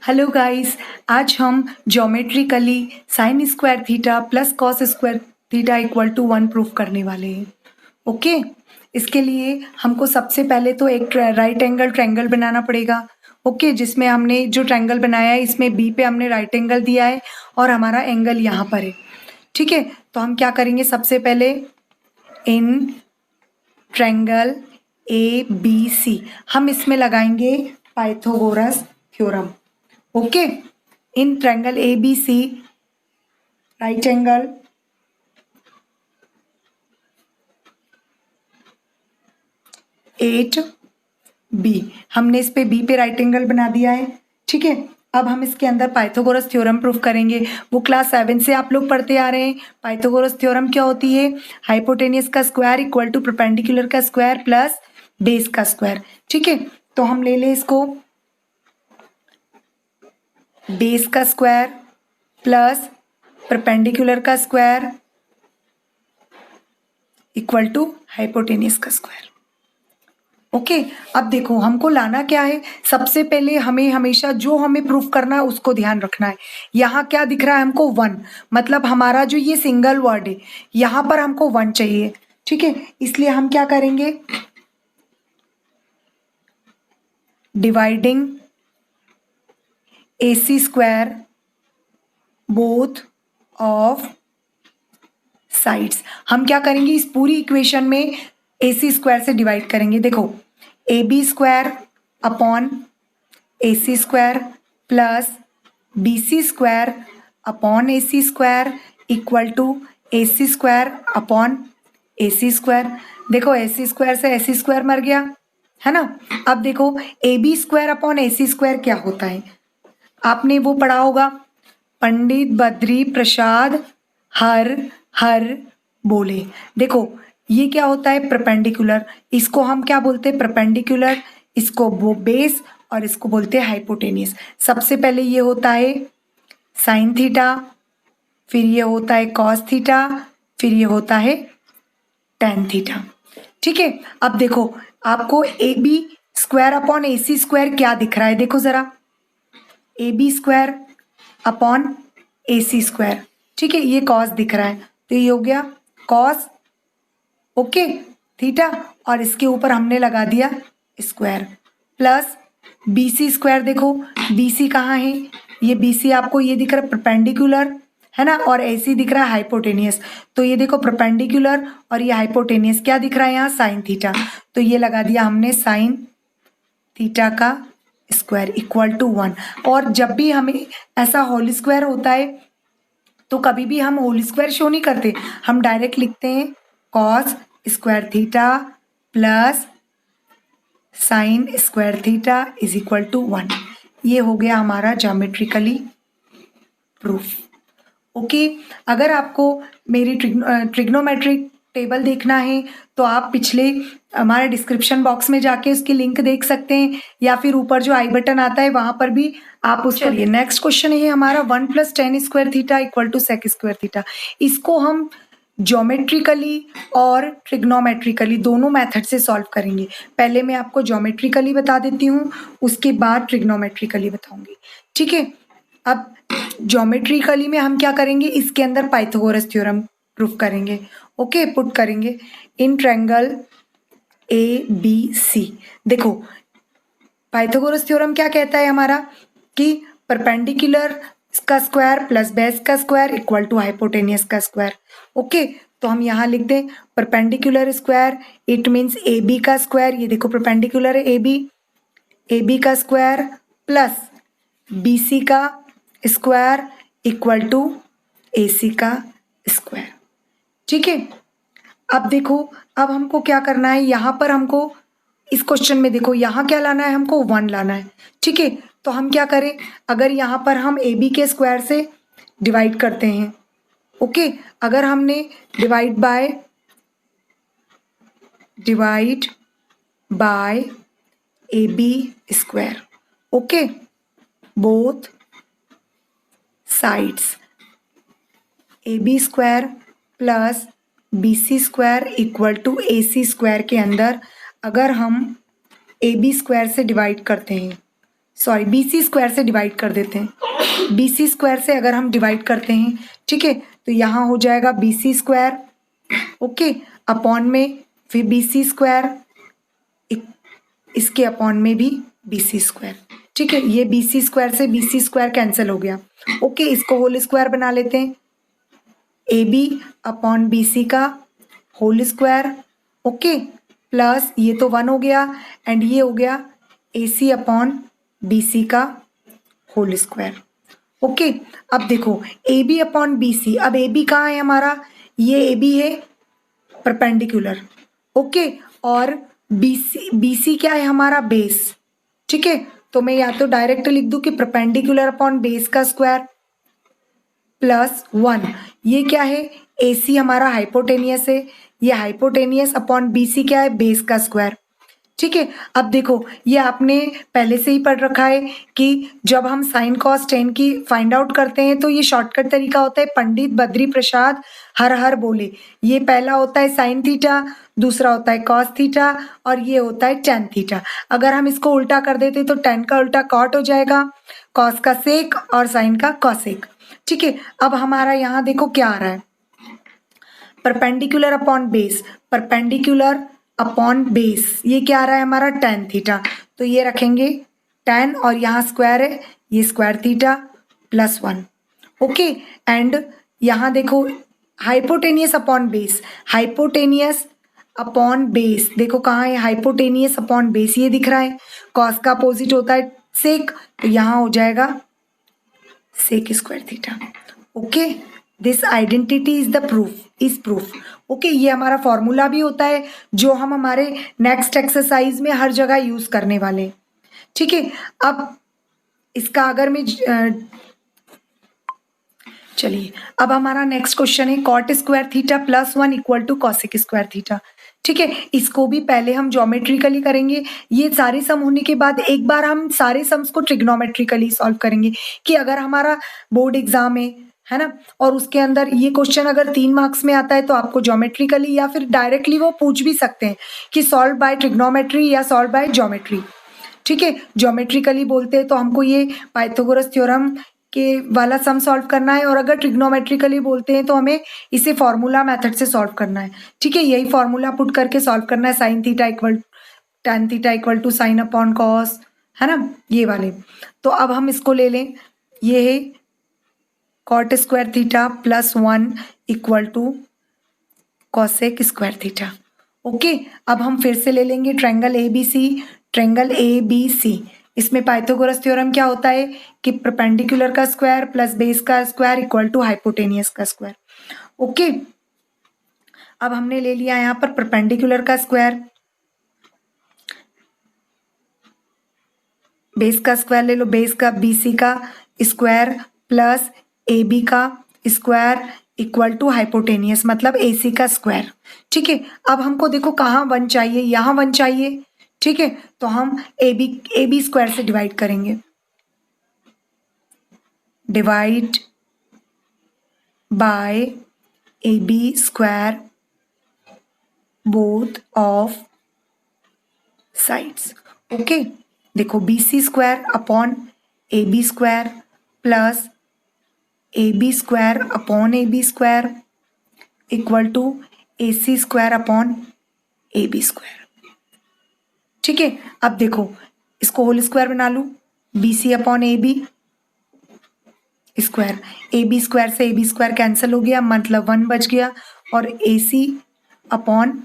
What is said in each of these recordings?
Hello guys, आज हम geometrically sine square theta plus cos square theta equal to 1 proof करने वाले हैं। ओके, इसके लिए हमको सबसे पहले तो एक राइट एंगल ट्रायंगल बनाना पड़ेगा। ओके, जिसमें हमने जो ट्रायंगल बनाया है इसमें बी पे हमने राइट एंगल दिया है और हमारा एंगल यहाँ पर है। ठीक है, तो हम क्या करेंगे, सबसे पहले इन ट्रायंगल ए बी सी हम इसमें लगाएंगे Pythagoras theorem. Okay, in triangle A B C right angle at B, हमने इस पे बी पे राइट एंगल बना दिया है। ठीक है, अब हम इसके अंदर पाइथागोरस थ्योरम प्रूफ करेंगे। वो क्लास 7 से आप लोग पढ़ते आ रहे हैं। पाइथागोरस थ्योरम क्या होती है? हाइपोटेनियस का स्क्वायर इक्वल टू परपेंडिकुलर का स्क्वायर प्लस बेस का स्क्वायर। ठीक है, तो हम ले लें इसको, बेस का स्क्वायर प्लस परपेंडिकुलर का स्क्वायर इक्वल टू हाइपोटेनियस का स्क्वायर। ओके, अब देखो हमको लाना क्या है। सबसे पहले हमें हमेशा जो हमें प्रूफ करना है उसको ध्यान रखना है। यहाँ क्या दिख रहा है हमको? 1, मतलब हमारा जो ये सिंगल वर्ड है यहाँ पर हमको 1 चाहिए। ठीक है, इसलिए हम क्या करेंगे, dividing AC square both of sides. हम क्या करेंगे, इस पूरी इक्वेशन में AC स्क्वायर से डिवाइड करेंगे। देखो, AB square upon AC square plus BC square upon AC square equal to AC square upon AC square. देखो, AC स्क्वायर से AC स्क्वायर मर गया है ना। अब देखो, AB square upon AC square क्या होता है? आपने वो पढ़ा होगा, पंडित बद्री प्रसाद हर हर बोले। देखो, ये क्या होता है? परपेंडिकुलर। इसको हम क्या बोलते हैं? परपेंडिकुलर। इसको वो बेस और इसको बोलते हैं हाइपोटेनियस। सबसे पहले ये होता है साइन थीटा, फिर ये होता है कॉस थीटा, फिर ये होता है टेन थीटा। ठीक है, अब देखो आपको A B square upon AC square क्या दिख रहा है? देखो जरा, AB square upon AC square. ठीक है, ये कॉस दिख रहा है, तो ये हो गया कॉस ओके थीटा, और इसके ऊपर हमने लगा दिया स्क्वायर प्लस BC स्क्वायर। देखो BC कहाँ है? ये BC आपको ये दिख रहा है परपेंडिकुलर है ना, और AC दिख रहा है हाइपोटेनियस। तो ये देखो परपेंडिकुलर और ये हाइपोटेनियस क्या दिख रहा है यहाँ? Sine theta. तो ये लगा दिया हमने साइन थीटा का स्क्वायर इक्वल टू 1। और जब भी हमें ऐसा होल स्क्वायर होता है तो कभी भी हम होल स्क्वायर शो नहीं करते, हम डायरेक्ट लिखते हैं cos square theta plus sine square theta is equal to 1। ये हो गया हमारा ज्योमेट्रिकली प्रूफ। ओके, अगर आपको मेरी ट्रिग्नोमेट्रिक टेबल देखना है तो आप पिछले हमारे डिस्क्रिप्शन बॉक्स में जाके उसकी लिंक देख सकते हैं, या फिर ऊपर जो आई बटन आता है वहां पर भी आप उसको। चलिए नेक्स्ट क्वेश्चन है हमारा 1 + tan square theta equal to sec square theta. इसको हम ज्योमेट्रिकली और ट्रिग्नोमेट्रिकली दोनों मेथड से सॉल्व करेंगे। पहले मैं आपको ज्योमेट्रिकली बता देती हूँ, उसके बाद ट्रिग्नोमेट्रिकली बताऊंगी। ठीक है, अब ज्योमेट्रिकली में हम क्या करेंगे, इसके अंदर पाइथागोरस थ्योरम प्रूफ करेंगे। ओके, पुट करेंगे इन ट्रायंगल ABC। देखो, पाइथागोरस थ्योरम क्या कहता है हमारा कि परपेंडिकुलर का स्क्वायर प्लस बेस का स्क्वायर इक्वल टू हाइपोटेनियस का स्क्वायर। ओके, तो हम यहाँ लिख दें perpendicular square, it means AB का स्क्वायर। ये देखो परपेंडिकुलर है AB का स्क्वायर प्लस BC का स्क्वायर इक्वल टू AC का स्क्वायर। ठीक है, अब देखो, अब हमको क्या करना है, यहाँ पर हमको इस क्वेश्चन में देखो यहाँ क्या लाना है, हमको 1 लाना है। ठीक है, तो हम क्या करें, अगर यहाँ पर हम AB के स्क्वायर से डिवाइड करते हैं। ओके, अगर हमने divide by AB square, okay, both sides, AB square plus BC square equal to AC square के अंदर अगर हम AB स्क्वायर से डिवाइड करते हैं, सॉरी BC स्क्वायर से डिवाइड कर देते हैं। BC स्क्वायर से अगर हम डिवाइड करते हैं, ठीक है, तो यहाँ हो जाएगा BC स्क्वायर, ओके, अपॉन में फिर BC स्क्वायर, इसके अपॉन में भी BC स्क्वायर, ठीक है। ये BC स्क्वायर से BC स्क्वायर कैंसिल हो गया, ओके। इसको होल स्क्वायर बना लेते हैं, AB अपॉन BC का होल स्क्वायर, ओके, प्लस ये तो 1 हो गया एंड ये हो गया AC अपॉन BC का होल स्क्वायर, ओके। अब देखो AB अपॉन BC, अब AB कहाँ है हमारा, ये AB है परपेंडिकुलर, ओके, और BC क्या है हमारा, बेस, ठीक है। तो मैं या तो डायरेक्ट लिख दूं कि परपेंडिकुलर अपॉन बेस का स्क्वायर प्लस 1, ये क्या है, AC हमारा हाइपोटेनियस है, ये हाइपोटेनियस अपॉन BC क्या है, बेस का स्क्वायर, ठीक है। अब देखो ये आपने पहले से ही पढ़ रखा है कि जब हम साइन कॉस टेन की फाइंड आउट करते हैं तो ये शॉर्टकट तरीका होता है पंडित बद्री प्रसाद हर हर बोले। ये पहला होता है साइन थीटा, दूसरा होता है कॉस थीटा और ये होता है टेन थीटा। अगर हम इसको उल्टा कर देते तो टेन का उल्टा कॉट हो जाएगा, कॉस का सेक और साइन का कॉसेक, ठीक है। अब हमारा यहाँ देखो क्या आ रहा है, perpendicular upon base, perpendicular upon base, ये क्या आ रहा है हमारा टेन थीटा, तो ये रखेंगे टेन और यहाँ स्क्वायर है, ये square theta plus 1, okay. And यहाँ देखो hypotenuse upon base, hypotenuse upon base, देखो कहाँ है हाइपोटेनियस अपॉन बेस, ये दिख रहा है, कॉस का अपोजिट होता है सेक, तो यहाँ हो जाएगा sec square theta, okay. This identity is the proof, is proof, okay. ये हमारा फॉर्मूला भी होता है जो हम हमारे नेक्स्ट एक्सरसाइज में हर जगह यूज करने वाले हैं, ठीक है। अब इसका अगर मैं चलिए अब हमारा नेक्स्ट क्वेश्चन है cot square theta plus 1 equal to cosec square theta, ठीक है। इसको भी पहले हम ज्योमेट्रिकली करेंगे, ये सारे सम होने के बाद एक बार हम सारे सम्स को ट्रिग्नोमेट्रिकली सॉल्व करेंगे कि अगर हमारा बोर्ड एग्जाम है ना, और उसके अंदर ये क्वेश्चन अगर 3 मार्क्स में आता है तो आपको ज्योमेट्रिकली या फिर डायरेक्टली वो पूछ भी सकते हैं कि सॉल्व बाय ट्रिग्नोमेट्री या सॉल्व बाय ज्योमेट्री, ठीक है। ज्योमेट्रिकली बोलते हैं तो हमको ये पाइथागोरस थ्योरम के वाला सम सॉल्व करना है, और अगर ट्रिग्नोमेट्रिकली बोलते हैं तो हमें इसे फॉर्मूला मेथड से सॉल्व करना है, ठीक है। यही फॉर्मूला पुट करके सॉल्व करना है, sine theta equal tan theta equal to sine upon cos, है ना, ये वाले। तो अब हम इसको ले लें, ये है cot square theta plus 1 equal to cosec square theta, okay. अब हम फिर से ले लेंगे ट्रायंगल ABC, ट्रायंगल ABC, इसमें पाइथागोरस थ्योरम क्या होता है कि परपेंडिकुलर का स्क्वायर प्लस बेस का स्क्वायर इक्वल टू हाइपोटेनियस का स्क्वायर, ओके। अब हमने ले लिया यहाँ पर परपेंडिकुलर का स्क्वायर, बेस का स्क्वायर ले लो, बेस का BC का स्क्वायर प्लस AB का स्क्वायर इक्वल टू हाइपोटेनियस मतलब AC का स्क्वायर, ठीक है। अब हमको देखो कहाँ 1 चाहिए, यहाँ 1 चाहिए, ठीक है। तो हम AB स्क्वायर से डिवाइड करेंगे, divide by AB square both of sides, okay. देखो BC square upon AB square plus AB square upon AB square equal to AC square upon AB square, ठीक है। अब देखो इसको होल स्क्वायर बना लूँ, BC upon AB square, AB square से AB square cancel हो गया मतलब 1 बच गया, और AC अपॉन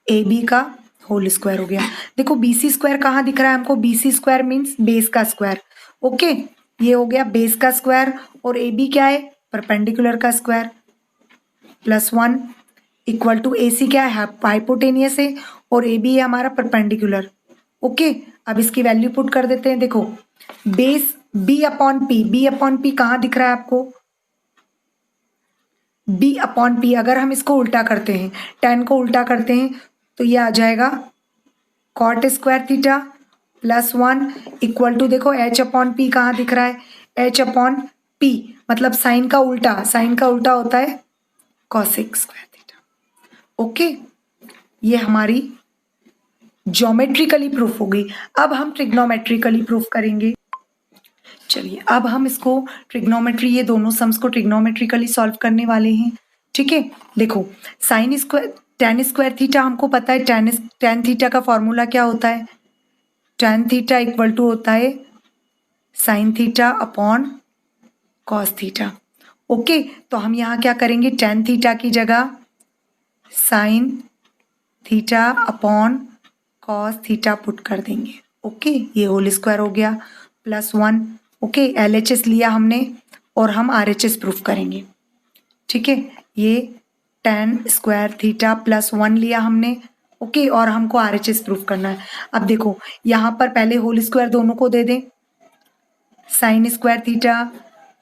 AB का होल स्क्वायर हो गया। देखो BC स्क्वायर कहाँ दिख रहा है हमको, BC स्क्वायर मीन्स बेस का स्क्वायर, ओके। ये हो गया बेस का स्क्वायर, और AB क्या है, परपेंडिकुलर का square plus 1 equal to AC क्या है, हाइपोटेनियस है, और AB है हमारा परपेंडिकुलर, ओके। अब इसकी वैल्यू पुट कर देते हैं, देखो बेस B अपॉन P कहाँ दिख रहा है आपको, B अपॉन P, अगर हम इसको उल्टा करते हैं, 10 को उल्टा करते हैं तो ये आ जाएगा cot square theta plus 1 equal to, देखो H अपॉन P कहाँ दिख रहा है, H अपॉन P मतलब साइन का उल्टा होता है कॉसेक स्क्वायर थीटा, ओके। ये हमारी ज्योमेट्रिकली प्रूफ हो गई। अब हम ट्रिग्नोमेट्रिकली प्रूफ करेंगे। चलिए अब हम इसको ट्रिग्नोमेट्री, ये दोनों सम्स को ट्रिग्नोमेट्रिकली सॉल्व करने वाले हैं। ठीक है, देखो sine square ten square theta हमको पता है, टेन थीटा का फॉर्मूला क्या होता है, टेन थीटा इक्वल टू होता है sine theta upon cos theta. Okay, तो हम यहाँ क्या करेंगे, टेन थीटा की जगह sine theta upon cos theta put कर देंगे। ओके, ये होल स्क्वायर हो गया +1। ओके, LHS लिया हमने और हम RHS प्रूफ करेंगे। ठीक है, ये टेन स्क्वायर थीटा +1 लिया हमने। ओके, और हमको RHS प्रूफ करना है। अब देखो यहाँ पर पहले होल स्क्वायर दोनों को दे दें, sign square theta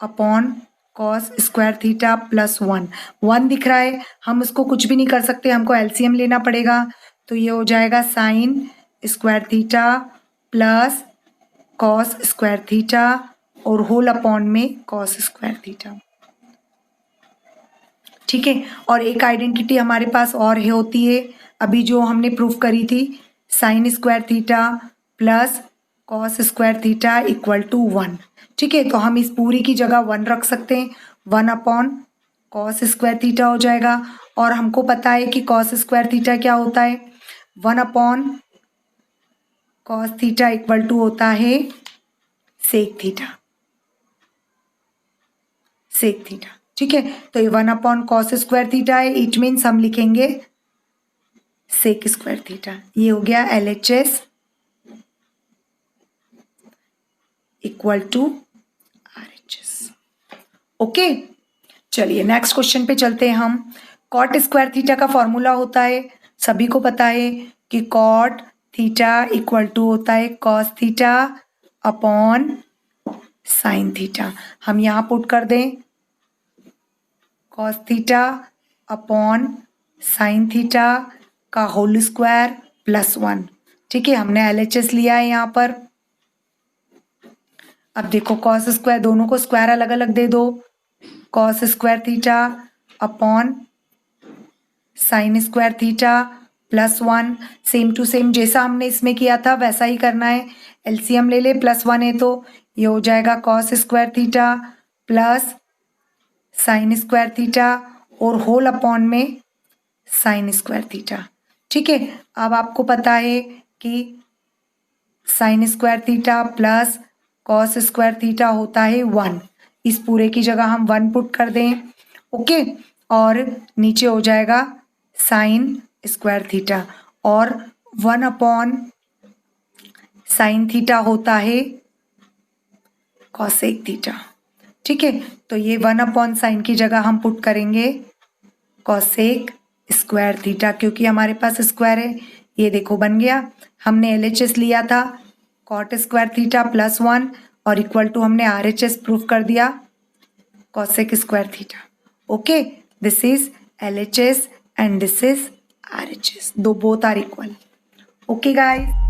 upon cos square theta +1। 1 दिख रहा है, हम उसको कुछ भी नहीं कर सकते, हमको LCM लेना पड़ेगा। तो ये हो जाएगा sign square theta plus cos square theta और होल अपॉन में कॉस स्क्वायर थीटा। ठीक है, और एक आइडेंटिटी हमारे पास और है होती है अभी जो हमने प्रूफ करी थी, sine square theta plus cos square theta equal to 1। ठीक है, तो हम इस पूरी की जगह 1 रख सकते हैं, 1 अपॉन कॉस स्क्वायर थीटा हो जाएगा। और हमको पता है कि कॉस स्क्वायर थीटा क्या होता है, 1 upon cos theta equal to होता है सेक थीटा, सेक थीटा। ठीक है, तो ये 1 अपॉन कॉस स्क्वायर थीटा है, इट मीन्स हम लिखेंगे सेक स्क्वायर थीटा। ये हो गया LHS equal to RHS। Okay, चलिए नेक्स्ट क्वेश्चन पे चलते हैं हम। कॉट स्क्वायर थीटा का फॉर्मूला होता है, सभी को पता है कि कॉट थीटा इक्वल टू होता है cos theta upon sine theta. हम यहाँ पुट कर दें cos theta upon sine theta का होल स्क्वायर +1। ठीक है, हमने LHS लिया है यहाँ पर। अब देखो कॉस स्क्वायर, दोनों को स्क्वायर अलग अलग दे दो, cos square theta upon sine square theta +1। Same to same जैसा हमने इसमें किया था वैसा ही करना है, LCM ले ले, +1 है तो ये हो जाएगा cos square theta plus sine square theta और होल अपॉन में साइन स्क्वायर थीटा। ठीक है, अब आपको पता है कि sign square theta plus cos square theta होता है 1। इस पूरे की जगह हम 1 पुट कर दें। ओके, और नीचे हो जाएगा साइन स्क्वायर थीटा और 1 अपॉन साइन थीटा होता है कॉसेक थीटा। ठीक है, तो ये 1 अपॉन साइन की जगह हम पुट करेंगे कॉसेक स्क्वायर थीटा, क्योंकि हमारे पास स्क्वायर है। ये देखो बन गया, हमने LHS लिया था कॉट स्क्वायर थीटा +1 और इक्वल टू हमने RHS प्रूफ कर दिया cosec square theta. Okay, this is LHS and this is RHS, दो both are equal. Okay guys.